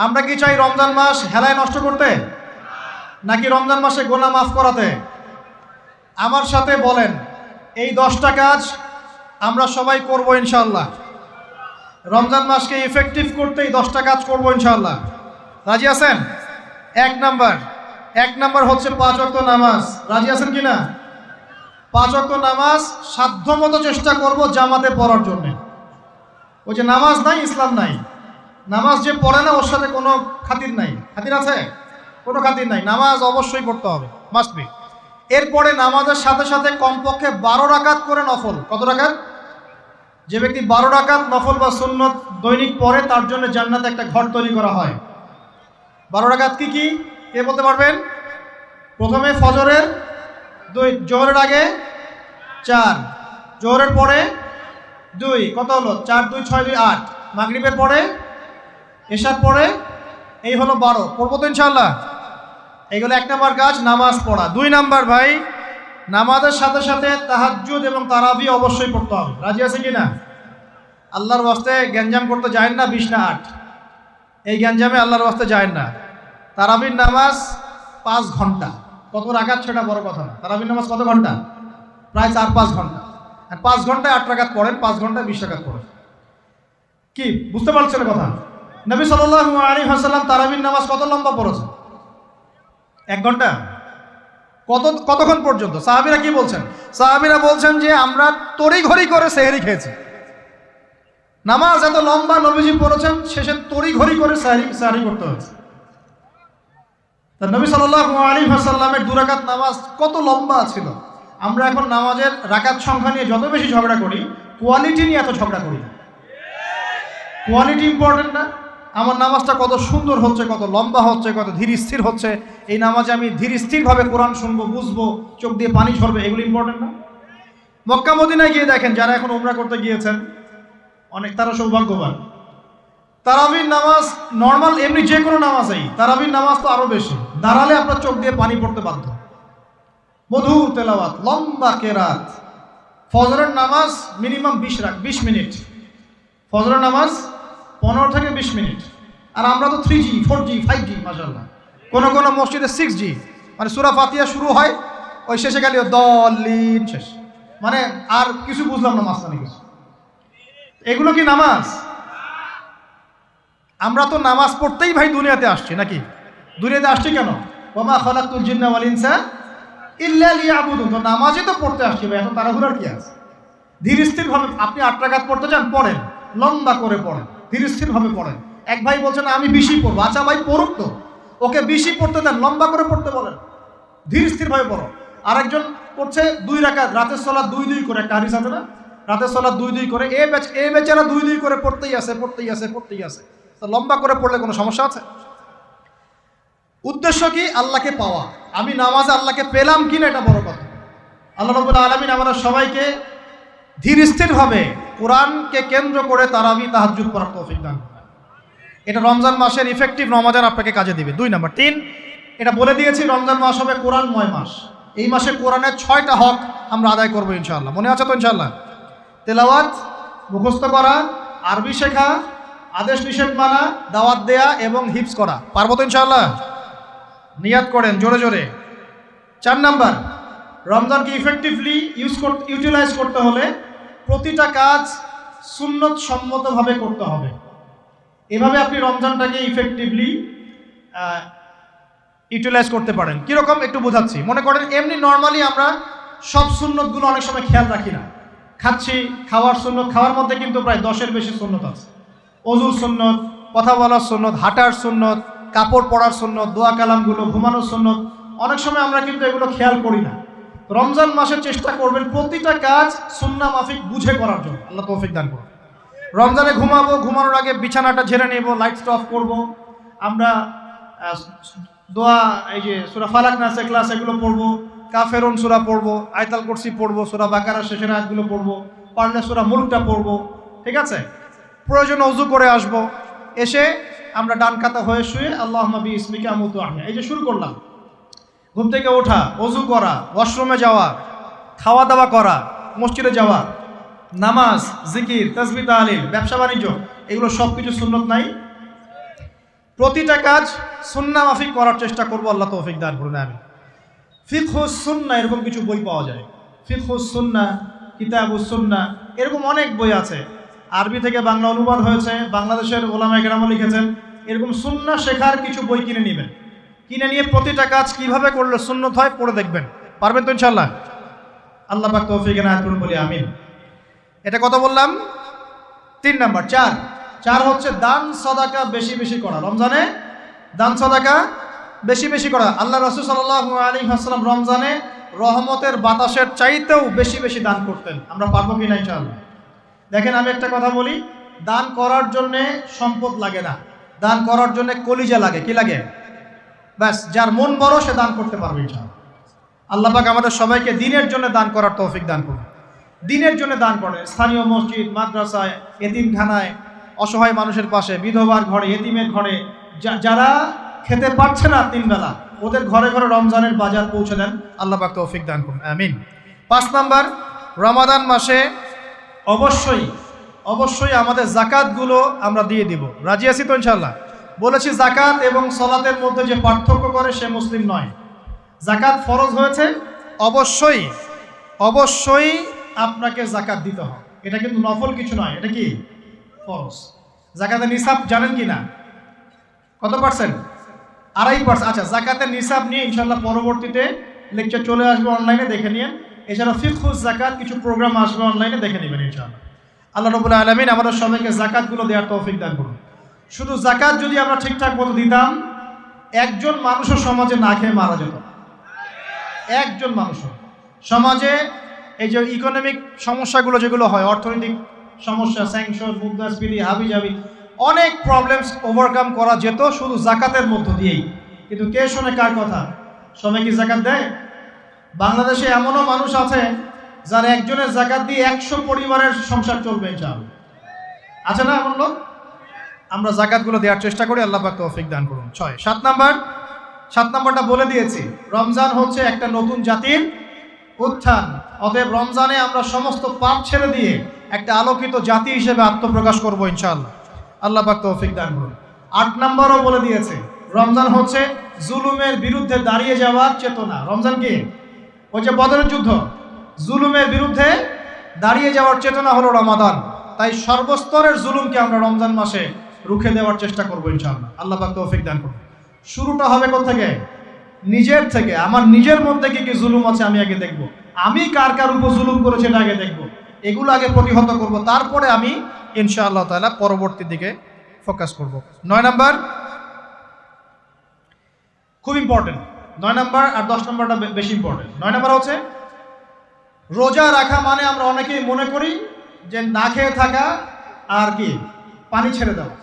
আমরা কি চাই রমজান মাস হেলায় নষ্ট করতে, নাকি রমজান মাসে গোনা মাফ করাতে? আমার সাথে বলেন, এই 10টা কাজ আমরা সবাই করব ইনশাআল্লাহ। রমজান মাসকে ইফেক্টিভ করতে এই 10টা কাজ করব ইনশাআল্লাহ। রাজি আছেন? এক নাম্বার হচ্ছে 5 ওয়াক্ত নামাজ। রাজি আছেন কি না? 5 ওয়াক্ত নামাজ সাধ্যমতো চেষ্টা করব জামাতে পড়ার জন্য। ওই যে নামাজ নাই ইসলাম নাই, নামাজ যে পড়ে না ওর সাথে কোনো খাতির নাই। খাতির আছে? কোনো খাতির নাই। নামাজ অবশ্যই পড়তে হবে, মাস্ট বি। এরপরে নামাজের সাথে সাথে কমপক্ষে 12 রাকাত করে নফল। কত রাকাত? যে ব্যক্তি 12 রাকাত নফল বা সুন্নত দৈনিক পড়ে তার জন্য জান্নাতে একটা ঘর তৈরি করা হয়। 12 রাকাত কি কি কে বলতে পারবেন? প্রথমে ফজরের 2, জোহরের আগে 4, জোহরের পরে 2, কত হলো? 4 2 6 2 8, মাগরিবের পরে, এশার পরে, এই হলো 12। পড়বো তো ইনশাআল্লাহ? এইগুলো 1 নাম্বার কাজ, নামাজ পড়া। 2 নাম্বার ভাই, নামাজের সাথে সাথে তাহাজ্জুদ এবং তারাবি অবশ্যই পড়তে হবে। রাজি আছে কি না? আল্লাহর ওয়াস্তে গ্যাঞ্জাম করতে যায় না 20 না 8, এই গ্যাঞ্জামে আল্লাহর ওয়াস্তে যায় না। তারাবির নামাজ 5 ঘন্টা। কত রাকাত সেটা বড় কথা না। তারাবির নামাজ কত ঘন্টা? প্রায় 4-5 ঘন্টা। আর 5 ঘন্টায় 8 রাকাত পড়েন, 5 ঘন্টায় 20 রাকাত পড়েন। কি বুঝতে পারছেন কথা? নবী সাল্লাল্লাহু আলাইহি ওয়াসাল্লাম তারাবির নামাজ কত লম্বা পড়েছেন? 1 ঘন্টা। কতক্ষণ পর্যন্ত? সাহাবীরা কি বলছেন? সাহাবীরা বলছেন যে আমরা তড়িঘড়ি করে সেহরি খেয়েছি। নামাজ এত লম্বা নবীজি পড়েছেন, শেষে তড়িঘড়ি করে সেহরি করতে হয়েছে। তা নবী সাল্লাল্লাহু আলাইহি ওয়াসাল্লামের 2 রাকাত নামাজ কত লম্বা ছিল। আমরা এখন নামাজের রাকাত সংখ্যা নিয়ে যত বেশি ঝগড়া করি, কোয়ালিটি নিয়ে এত ঝগড়া করি না। কোয়ালিটি ইম্পর্টেন্ট না? আমার নামাজটা কত সুন্দর হচ্ছে, কত লম্বা হচ্ছে, কত ধীর স্থির হচ্ছে, এই নামাজে আমি ধীর স্থিরভাবে কোরআন শুনবো, বুঝবো, চোখ দিয়ে পানি ঝরবে, এগুলো ইম্পর্টেন্ট না? মক্কা মদিনায় গিয়ে দেখেন, যারা এখন উমরা করতে গিয়েছেন অনেক, তারা সৌভাগ্যবান। তারাবির নামাজ নর্মাল এমনি যে কোনো নামাজেই, তারাবির নামাজ তো আরো বেশি। দাঁড়ালে আপনার চোখ দিয়ে পানি পড়তে বাধ্য। মধুর তেলাওয়াত, লম্বা কেরাত। ফজরের নামাজ মিনিমাম 20 মিনিট। ফজরের নামাজ 15 থেকে 20 মিনিট। আর আমরা তো 3G 4G 5G মাশাআল্লাহ। কোনো কোনো মসজিদে 6G, মানে সূরা ফাতিহা শুরু হয়, ওই শেষে গেলে দলিন শেষ, মানে আর কিছু বুঝলাম না মাঝখানে কিছু। এগুলো কি নামাজ? আমরা তো নামাজ পড়তেই ভাই দুনিয়াতে আসছি, নাকি? দুনিয়াতে আসছি কেন? ওমা খালাকতুল জিন্না ওয়াল ইনসা ইল্লা লিয়াবুদুন। তো নামাজই তো পড়তে আসছি ভাই, এত তাড়াহুড়ার কি আছে? ধীর স্থিরভাবে আপনি 8 রাকাত পড়তে চান, পড়েন, লম্বা করে পড়েন, ধীর স্থিরভাবে পড়েন। এক ভাই বলছেন আমি 20ই পড়বো। আচ্ছা ভাই পড়ুক তো, ওকে 20ই পড়তে দেন, লম্বা করে পড়তে বলেন, ধীর স্থিরভাবে পড়ো। আরেকজন পড়ছে 2 রাকাত, রাতের সালাত 2-2 করে, একটা হাদিস আছে না? রাতের সালাত 2-2 করে। এই বেচারা 2-2 করে পড়তেই আছে। তো লম্বা করে পড়লে কোনো সমস্যা আছে? উদ্দেশ্য কি? আল্লাহকে পাওয়া। আমি নামাজে আল্লাহকে পেলাম কিনা এটা বড় কথা। আল্লাহ রাব্বুল আলামিন আমাদের সবাইকে ধীর স্থিরভাবে কোরআনকে কেন্দ্র করে তারাবি তাহাজ্জুদ পড়ার তৌফিক দান করেন। এটা রমজান মাসের ইফেক্টিভ রমাদান আপনাকে কাজে দিবে। 2 নাম্বার। 3, এটা বলে দিয়েছি রমজান মাস হবে কোরআনময় মাস। এই মাসে কোরআনের 6টা হক আমরা আদায় করবো ইনশাআল্লাহ। মনে আছে তো ইনশাআল্লাহ? তেলাওয়াত, মুখস্থ করা, আরবি শেখা, আদেশ নিষেধ মানা, দাওয়াত দেয়া এবং হিফজ করা। পারবো তো ইনশাআল্লাহ? নিয়াত করেন জোরে জোরে। 4 নাম্বার, রমজানকে ইফেক্টিভলি ইউটিলাইজ করতে হলে প্রতিটা কাজ সুন্নত সম্মতভাবে করতে হবে। এভাবে আপনি রমজানটাকে ইফেক্টিভলি ইউটিলাইজ করতে পারেন। কীরকম একটু বোঝাচ্ছি। মনে করেন এমনি নর্মালি আমরা সব সুন্নতগুলো অনেক সময় খেয়াল রাখি না। খাচ্ছি, খাওয়ার সুন্নত, খাওয়ার মধ্যে কিন্তু প্রায় 10-এর বেশি সুন্নত আছে। অজুর সুন্নত, কথা বলার সুন্নত, হাঁটার সুন্নত, কাপড় পরার সুন্নত, দোয়া কালামগুলো, ঘুমানোর সুন্নত, অনেক সময় আমরা কিন্তু এগুলো খেয়াল করি না। রমজান মাসে চেষ্টা করবেন প্রতিটা কাজ সুন্নাহ মাফিক বুঝে করার জন্য। আল্লাহ তৌফিক দান করুন। রমজানে ঘুমাবো, ঘুমানোর আগে বিছানাটা ঝেড়ে নেব, লাইটস অফ করব, আমরা দোয়া, এই যে সূরা ফালাক নাস ইখলাস এগুলো পড়বো, কাফেরুন সূরা পড়বো, আয়াতুল কুরসি পড়বো, সূরা বাকারা শেষের আয়াতগুলো পড়বো, পারলে সূরা মুলকটা পড়বো, ঠিক আছে? প্রয়োজনে ওযু করে আসবো, এসে আমরা ডান কাতা হয়ে শুয়ে আল্লাহুম্মা বিইসমিকা আমুতু আহয়া, এই যে শুরু করলাম। ঘুম থেকে ওঠা, ওযু করা, ওয়াশরুমে যাওয়া, খাওয়া দাওয়া করা, মসজিদে যাওয়া, নামাজ, জিকির, তাসবিহ, তাহলিল, ব্যবসা বাণিজ্য, এগুলো সব কিছু সুন্নত নাই? প্রতিটা কাজ সুন্নাহ মাফিক করার চেষ্টা করবো, আল্লাহ তৌফিক দান করুন আমিন। ফিকহুস সুন্নাহ এরকম কিছু বই পাওয়া যায়, ফিকহুস সুন্নাহ, কিতাবুস সুন্নাহ, এরকম অনেক বই আছে। আরবি থেকে বাংলা অনুবাদ হয়েছে, বাংলাদেশের ওলামায়ে কেরামও লিখেছেন। এরকম সুন্নাহ শেখার কিছু বই কিনে নেবেন, কিনে নিয়ে প্রতিটা কাজ কিভাবে করলে সুন্নত হয় পড়ে দেখবেন। পারবেন তো ইনশাআল্লাহ? আল্লাহ পাক তৌফিক এনায়েত করুন বলি আমিন। এটা কত বললাম? 3 নাম্বার। 4 হচ্ছে দান সাদাকা বেশি বেশি করা। রমজানে দান সাদাকা বেশি বেশি করা। আল্লাহ রাসূল সাল্লাল্লাহু আলাইহি ওয়াসাল্লাম রমজানে রহমতের বাতাসের চাইতেও বেশি বেশি দান করতেন। আমরা পারবো কিনা ইনশাআল্লাহ? দেখেন, আমি একটা কথা বলি, দান করার জন্যে সম্পদ লাগে না, দান করার জন্য কলিজা লাগে। কি লাগে? ব্যাস, যার মন বড় সে দান করতে পারবে ইনশাআল্লাহ। আল্লাহ পাক আমাদের সবাইকে দিনের জন্য দান করার তৌফিক দান করুন। দিনের জন্য দান করেন, স্থানীয় মসজিদ, মাদ্রাসায়, এতিমখানায়, অসহায় মানুষের পাশে, বিধবার ঘরে, এতিমের ঘরে, যারা খেতে পারছে না 3 বেলা, ওদের ঘরে ঘরে রমজানের বাজার পৌঁছে দেন। আল্লাহ পাক তৌফিক দান করুন আমিন। 5 নাম্বার, রমাদান মাসে অবশ্যই অবশ্যই আমাদের জাকাতগুলো আমরা দিয়ে দিব। রাজি আছি তো ইনশাআল্লাহ? বলেছি জাকাত এবং সালাতের মধ্যে যে পার্থক্য করে সে মুসলিম নয়। জাকাত ফরজ হয়েছে, অবশ্যই অবশ্যই আপনাকে জাকাত দিতে হবে। এটা কিন্তু নফল কিছু নয়, এটা কি ফরজ। জাকাতের নিসাব জানেন কি না? কত পার্সেন্ট? 2.5%। আচ্ছা, জাকাতের নিসাব নিয়ে ইনশাআল্লাহ পরবর্তীতে লেকচার চলে আসবে, অনলাইনে দেখে নিন। এছাড়া ফিকহুস জাকাত কিছু প্রোগ্রাম আসবে, অনলাইনে দেখে নেবেন ইনশাআল্লাহ। আল্লাহ রাব্বুল আলামিন আমাদের সবাইকে জাকাতগুলো দেওয়ার তৌফিক দান করুন। শুধু জাকাত যদি আমরা ঠিকঠাক মতো দিতাম, একজন মানুষও সমাজে না খেয়ে মারা যেত। একজন মানুষও সমাজে, এই যে ইকোনমিক সমস্যাগুলো যেগুলো হয়, অর্থনৈতিক সমস্যা, স্যাংশন, মুদ্রাস্ফীতি, হাবিজাবি, অনেক প্রবলেমস ওভারকাম করা যেত শুধু জাকাতের মধ্য দিয়েই। কিন্তু কে শোনে কার কথা? সবাই কি জাকাত দেয়? বাংলাদেশে এমনও মানুষ আছে যার একজনের জাকাত দিয়ে 100 পরিবারের সংসার চলবে ইনশাআল্লাহ। আছে না এমন লোক? আমরা জাকাতগুলো দেওয়ার চেষ্টা করি, আল্লাহ পাক তৌফিক দান করুন। 7 নাম্বারটা বলে দিয়েছি, রমজান হচ্ছে একটা নতুন জাতির উত্থান। অতএব রমজানে আমরা সমস্ত পাপ ছেড়ে দিয়ে একটা আলোকিত জাতি হিসেবে আত্মপ্রকাশ করবো ইনশাআল্লাহ। আল্লাহ পাক তৌফিক দান করুন। 8 নাম্বারও বলে দিয়েছে, রমজান হচ্ছে জুলুমের বিরুদ্ধে দাঁড়িয়ে যাওয়ার চেতনা। রমজান কি? ওই যে বদরের যুদ্ধ, জুলুমের বিরুদ্ধে দাঁড়িয়ে যাওয়ার চেতনা হলো রমাদান। তাই সর্বস্তরের জুলুমকে আমরা রমজান মাসে রুখে দেওয়ার চেষ্টা করবো ইনশাআল্লাহ। আল্লাহ পাক তৌফিক দান করুন। শুরুটা হবে কোথা থেকে? নিজের থেকে। আমার নিজের মধ্যে কি কি জুলুম আছে আমি আগে দেখব, আমি কার কার উপর জুলুম করেছি এটা আগে দেখব, এগুলো আগে প্রতিহত করব, তারপরে আমি ইনশাআল্লাহ তাআলা পরবর্তী দিকে ফোকাস করব। 9 নাম্বার খুব ইম্পর্টেন্ট। 9 নাম্বার আর 10 নাম্বারটা বেশি ইম্পর্টেন্ট। 9 নাম্বার হচ্ছে রোজা রাখা মানে আমরা অনেকেই মনে করি যে না খেয়ে থাকা আর কি পানি ছেড়ে দেওয়া।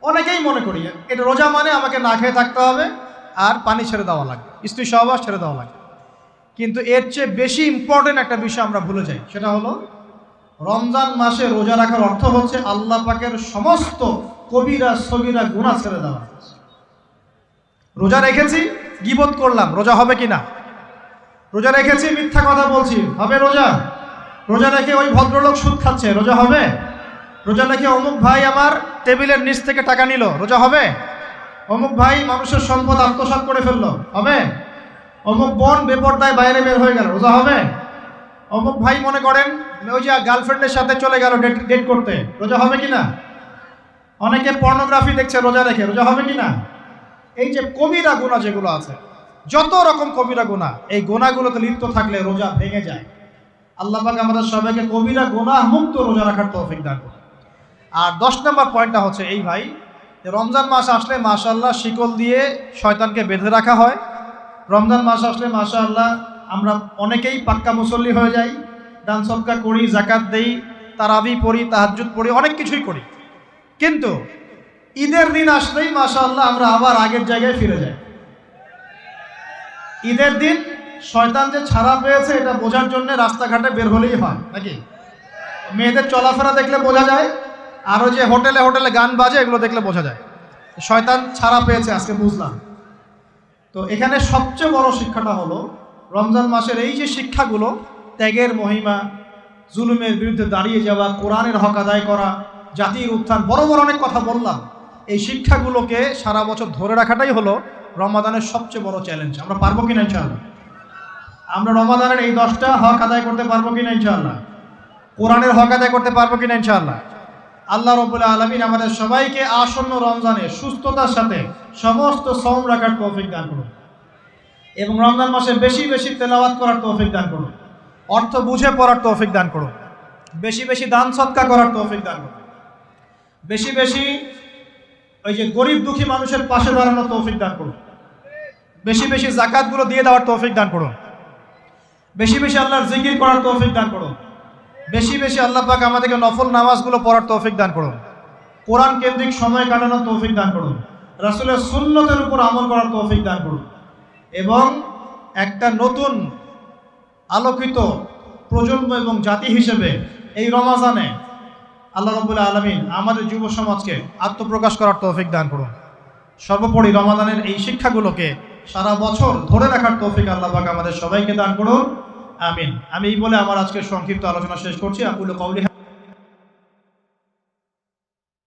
অনেকেই মনে করি এটা রোজা মানে আমাকে না খেয়ে থাকতে হবে আর পানি ছেড়ে দেওয়া লাগবে, স্ত্রী সহবাস ছেড়ে দেওয়া লাগবে। কিন্তু এর চেয়ে বেশি ইম্পর্টেন্ট একটা বিষয় আমরা ভুলে যাই, সেটা হলো রমজান মাসে রোজা রাখার অর্থ হচ্ছে আল্লাহ পাকের সমস্ত কবিরা সগীরা গুনাহ ছেড়ে দেওয়া। রোজা রেখেছি, গীবত করলাম, রোজা হবে কিনা? রোজা রেখেছি, মিথ্যা কথা বলছি, হবে রোজা? রোজা রেখে ওই ভদ্রলোক সুদ খাচ্ছে, রোজা হবে? রোজা রেখে অমুক ভাই আমার টেবিলের নিচ থেকে টাকা নিল, রোজা হবে? অমুক ভাই মানুষের সম্পদ আত্মসাৎ করে ফেললো, হবে? অমুক বোন বেপরদায় বাইরে বের হয়ে গেল, রোজা হবে? অমুক ভাই মনে করেন ওই যে গার্লফ্রেন্ডের সাথে চলে গেল ডেট করতে, রোজা হবে কিনা? অনেকে পর্নোগ্রাফি দেখছে রোজা রেখে, রোজা হবে কিনা? এই যে কবিরা গুনাহ যেগুলো আছে, যত রকম কবিরা গুনাহ, এই গুনাহগুলোতে লিপ্ত থাকলে রোজা ভেঙে যায়। আল্লাহ পাক আমাদের সবাইকে কবিরা গুনাহ মুক্ত রোজা রাখার তৌফিক দান করুন। আর 10 নম্বর পয়েন্টটা হচ্ছে এই ভাই, রমজান মাস আসলে মাশাআল্লাহ শিকল দিয়ে শয়তানকে বেঁধে রাখা হয়। রমজান মাস আসলে মাশাআল্লাহ আমরা অনেকেই পাক্কা মুসল্লি হয়ে যাই, দান সদকা করি, জাকাত দেই, তারাবি পড়ি, তাহাজ্জুদ পড়ি, অনেক কিছুই করি। কিন্তু ঈদের দিন আসলেই মাশাআল্লাহ আমরা আবার আগের জায়গায় ফিরে যাই। ঈদের দিন শয়তান যে ছাড়া পেয়েছে এটা বোঝার জন্য রাস্তাঘাটে বের হলেই হয় নাকি? মেয়েদের চলাফেরা দেখলে বোঝা যায়, আরও যে হোটেলে হোটেলে গান বাজে এগুলো দেখলে বোঝা যায় শয়তান ছাড়া পেয়েছে, আজকে বুঝলাম। তো এখানে সবচেয়ে বড় শিক্ষাটা হলো রমজান মাসের এই যে শিক্ষাগুলো, ত্যাগের মহিমা, জুলুমের বিরুদ্ধে দাঁড়িয়ে যাওয়া, কোরআনের হক আদায় করা, জাতির উত্থান, বড় বড় অনেক কথা বললাম। এই শিক্ষাগুলোকে সারা বছর ধরে রাখাটাই হলো রমাদানের সবচেয়ে বড় চ্যালেঞ্জ। আমরা পারবো কিনা ইনশাআল্লাহ? আমরা রমাদানের এই 10টা হক আদায় করতে পারবো কিনা ইনশাআল্লাহ? কোরআনের হক আদায় করতে পারবো কিনা ইনশাআল্লাহ? আল্লাহ রাব্বুল আলামিন আমাদের সবাইকে আসন্ন রমজানে সুস্থতার সাথে সমস্ত সওম রাখার তৌফিক দান করুন এবং রমজান মাসে বেশি বেশি তেলাওয়াত করার তৌফিক দান করুন, অর্থ বুঝে পড়ার তৌফিক দান করুন, বেশি বেশি দান সদকা করার তৌফিক দান করুন, বেশি বেশি ওই যে গরিব দুঃখী মানুষের পাশে দাঁড়ানোর তৌফিক দান করুন, বেশি বেশি যাকাতগুলো দিয়ে দেওয়ার তৌফিক দান করুন, বেশি বেশি আল্লাহর জিকির করার তৌফিক দান করুন, বেশি বেশি আল্লাহ পাক আমাদেরকে নফল নামাজগুলো পড়ার তৌফিক দান করুন, কোরআন কেন্দ্রিক সময় কাটানোর তৌফিক দান করুন, রাসূলের সুন্নতের উপর আমল করার তৌফিক দান করুন এবং একটা নতুন আলোকিত প্রজন্ম এবং জাতি হিসেবে এই রমাজানে আল্লাহ রাব্বুল আলামিন আমাদের যুব সমাজকে আত্মপ্রকাশ করার তৌফিক দান করুন। সর্বোপরি রমাদানের এই শিক্ষাগুলোকে সারা বছর ধরে রাখার তৌফিক আল্লাহ পাক আমাদের সবাইকে দান করুন, আমিন। আমি এই বলে আমার আজকের সংক্ষিপ্ত আলোচনা শেষ করছি। আকুলু কওলি